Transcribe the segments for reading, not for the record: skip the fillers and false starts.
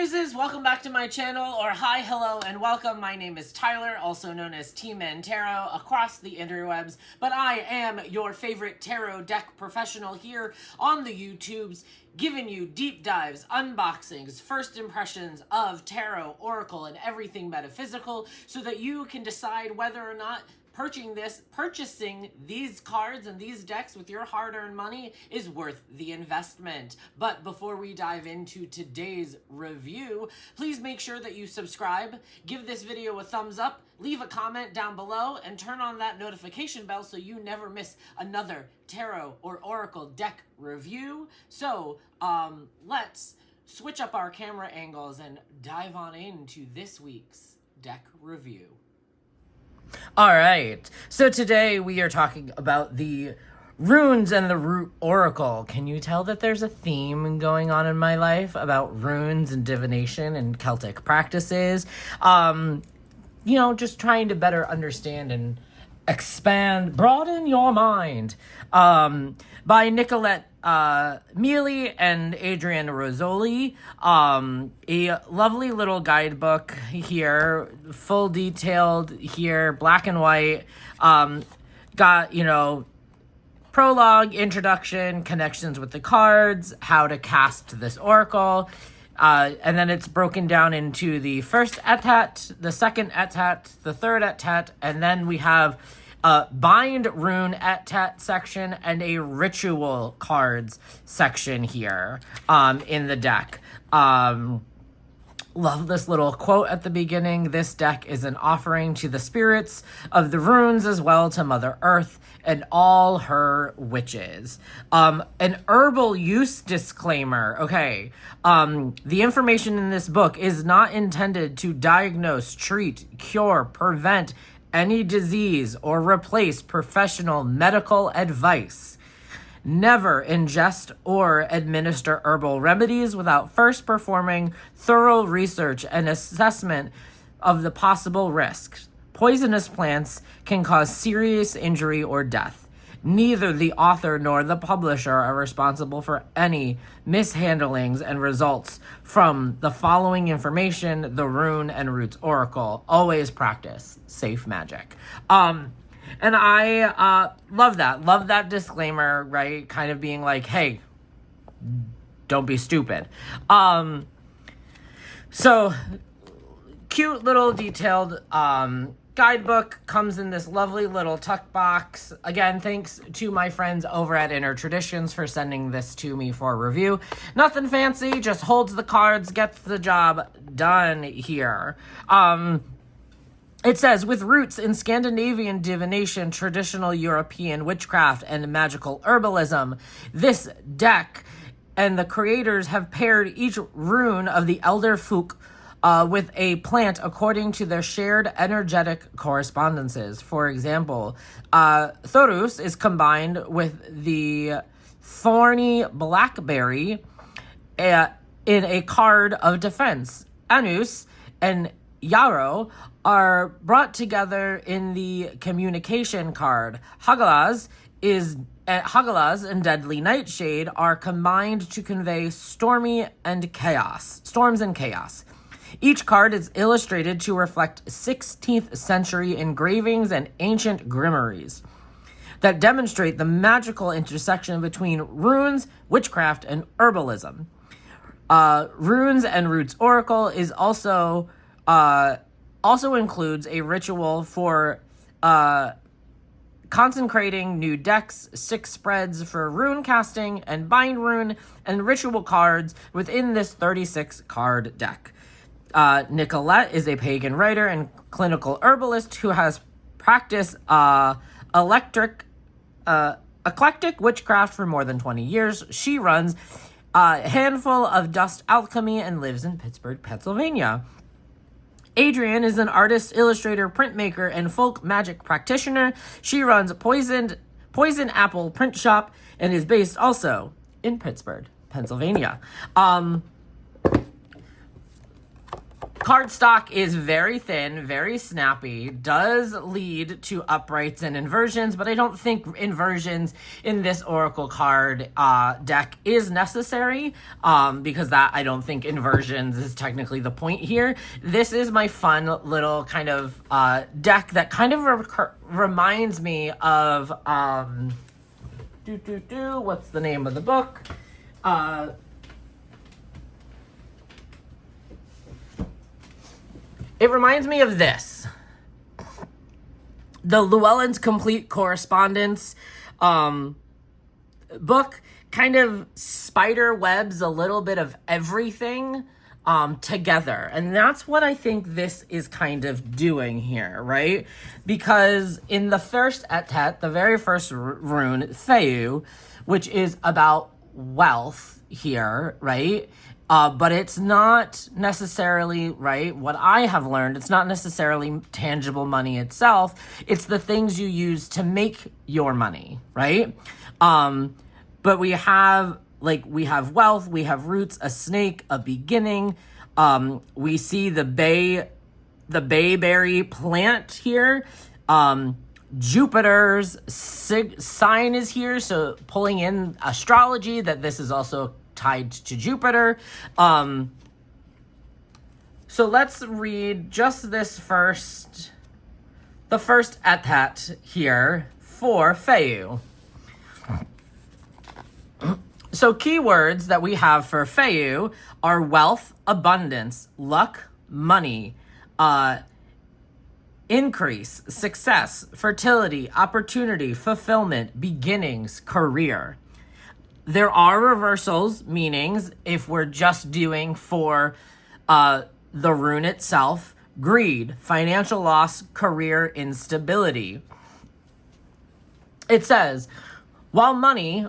muses, welcome back to my channel, or hi, hello, and welcome. My name is Tyler, also known as T-Mann Tarot across the interwebs, but I am your favorite tarot deck professional here on the YouTubes, giving you deep dives, unboxings, first impressions of tarot, oracle, and everything metaphysical, so that you can decide whether or not purchasing these cards and these decks with your hard-earned money is worth the investment. But before we dive into today's review, please make sure that you subscribe, give this video a thumbs up, leave a comment down below, and turn on that notification bell so you never miss another tarot or oracle deck review. So, let's switch up our camera angles and dive on into this week's deck review. All right, so today we are talking about the runes and the root oracle. Can you tell that there's a theme going on in my life about runes and divination and Celtic practices? Just trying to better understand and expand, broaden your mind. By Nicolette Mealy and Adrienne Rosoli. A lovely little guidebook here, full detailed here, black and white. Got, prologue, introduction, connections with the cards, how to cast this oracle. And then it's broken down into the first etat, the second etat, the third etat, and then we have a bind rune etat section and a ritual cards section here in the deck. Love this little quote at the beginning. This deck is an offering to the spirits of the runes as well to Mother Earth and all her witches. An herbal use disclaimer. Okay. The information in this book is not intended to diagnose, treat, cure, prevent any disease or replace professional medical advice. Never ingest or administer herbal remedies without first performing thorough research and assessment of the possible risks. Poisonous plants can cause serious injury or death. Neither the author nor the publisher are responsible for any mishandlings and results from the following information, the Rune and Roots Oracle. Always practice safe magic. And I love that. Love that disclaimer, right? Kind of being like, hey, don't be stupid. So, cute little detailed guidebook comes in this lovely little tuck box. Again, thanks to my friends over at Inner Traditions for sending this to me for review. Nothing fancy, just holds the cards, gets the job done here. It says, with roots in Scandinavian divination, traditional European witchcraft, and magical herbalism, this deck and the creators have paired each rune of the Elder Folk with a plant according to their shared energetic correspondences. For example, Thorus is combined with the thorny blackberry in a card of defense. Anus and Yarrow are brought together in the communication card. Hagalaz and Deadly Nightshade are combined to convey storms and chaos. Each card is illustrated to reflect 16th century engravings and ancient grimoires that demonstrate the magical intersection between runes, witchcraft, and herbalism. Runes and Roots Oracle is also includes a ritual for consecrating new decks, 6 spreads for rune casting and bind rune, and ritual cards within this 36 card deck. Nicolette is a pagan writer and clinical herbalist who has practiced eclectic witchcraft for more than 20 years. She runs a handful of Dust Alchemy and lives in Pittsburgh, Pennsylvania. Adrienne is an artist, illustrator, printmaker, and folk magic practitioner. She runs Poison Apple Print Shop and is based also in Pittsburgh, Pennsylvania. Cardstock is very thin, very snappy, does lead to uprights and inversions, but I don't think inversions in this Oracle card deck is necessary, because I don't think inversions is technically the point here. This is my fun little kind of deck that kind of reminds me of, what's the name of the book? It reminds me of this. The Llewellyn's Complete Correspondence book kind of spider webs a little bit of everything together. And that's what I think this is kind of doing here, right? Because in the first etet, the very first rune, Theou, which is about wealth here, right? But it's not necessarily, right, what I have learned, it's not necessarily tangible money itself. It's the things you use to make your money, right? But we have wealth, we have roots, a snake, a beginning. We see the bayberry plant here. Jupiter's sign is here, so pulling in astrology, that this is also tied to Jupiter. So let's read just the first etet here for Theou. So keywords that we have for Theou are wealth, abundance, luck, money, increase, success, fertility, opportunity, fulfillment, beginnings, career. There are reversals, meanings, if we're just doing for the rune itself: greed, financial loss, career instability. It says, while money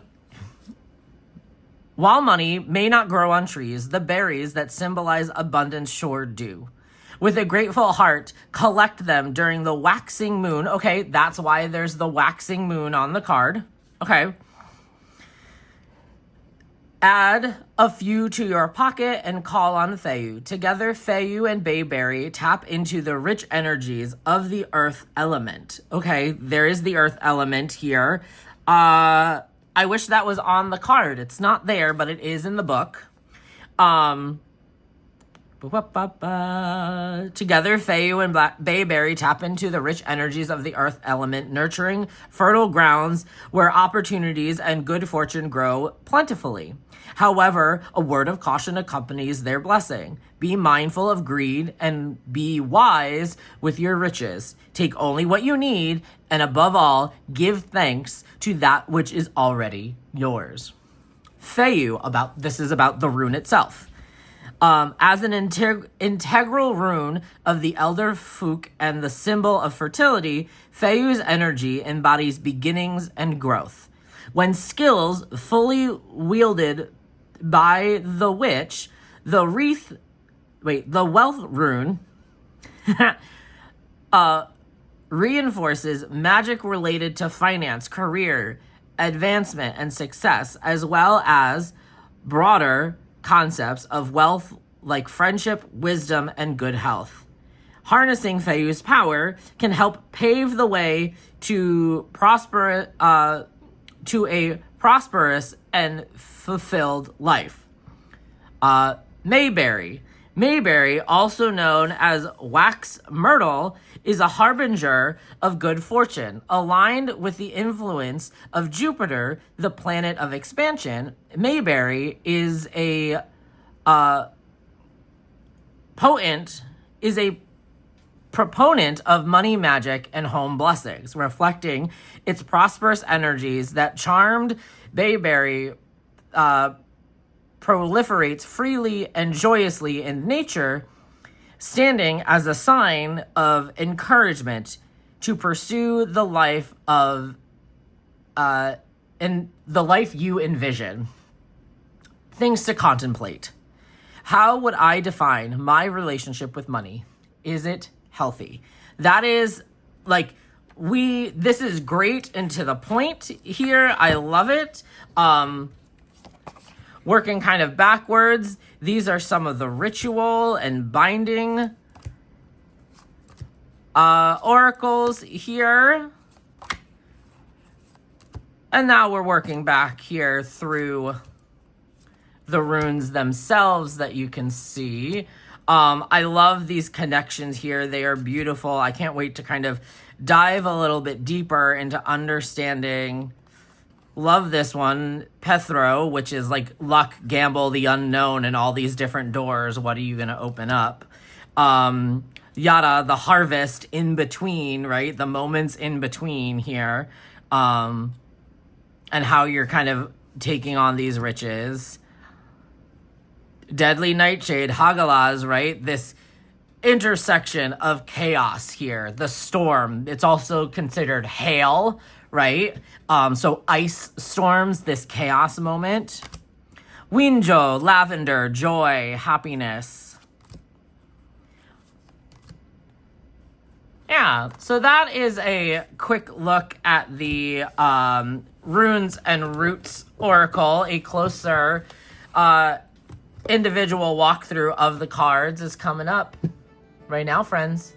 may not grow on trees, the berries that symbolize abundance sure do. With a grateful heart, collect them during the waxing moon. Okay, that's why there's the waxing moon on the card. Okay. Add a few to your pocket and call on Theou. Together, Theou and Bayberry tap into the rich energies of the earth element. Okay, there is the earth element here. I wish that was on the card. It's not there, but it is in the book. Together, Theou and Bayberry tap into the rich energies of the earth element, nurturing fertile grounds where opportunities and good fortune grow plentifully. However, a word of caution accompanies their blessing. Be mindful of greed and be wise with your riches. Take only what you need, and above all, give thanks to that which is already yours. Theou, this is about the rune itself. As an integral rune of the Elder Fook and the symbol of fertility, Theou's energy embodies beginnings and growth. When skills fully wielded by the witch, the wealth rune reinforces magic related to finance, career, advancement, and success, as well as broader concepts of wealth like friendship, wisdom, and good health. Harnessing Theou's power can help pave the way to a prosperous and fulfilled life. Mayberry, also known as wax myrtle, is a harbinger of good fortune. Aligned with the influence of Jupiter, the planet of expansion, Mayberry is a proponent of money magic and home blessings, reflecting its prosperous energies that charmed Bayberry proliferates freely and joyously in nature, standing as a sign of encouragement to pursue the life you envision. Things to contemplate. How would I define my relationship with money? Is it healthy? That is this is great and to the point here. I love it. Working kind of backwards, These are some of the ritual and binding oracles here. And now we're working back here through the runes themselves that you can see. I love these connections here. They are beautiful. I can't wait to kind of dive a little bit deeper into understanding. Love this one, Pethro, which is like luck, gamble, the unknown, and all these different doors. What are you going to open up? Yada, the harvest in between, right? The moments in between here. And how you're kind of taking on these riches. Deadly Nightshade, Hagalaz, right? This intersection of chaos here. The storm. It's also considered hail, right? So ice storms, this chaos moment. Winjo, lavender, joy, happiness. Yeah, so that is a quick look at the Runes and Roots Oracle. A closer individual walkthrough of the cards is coming up right now, friends.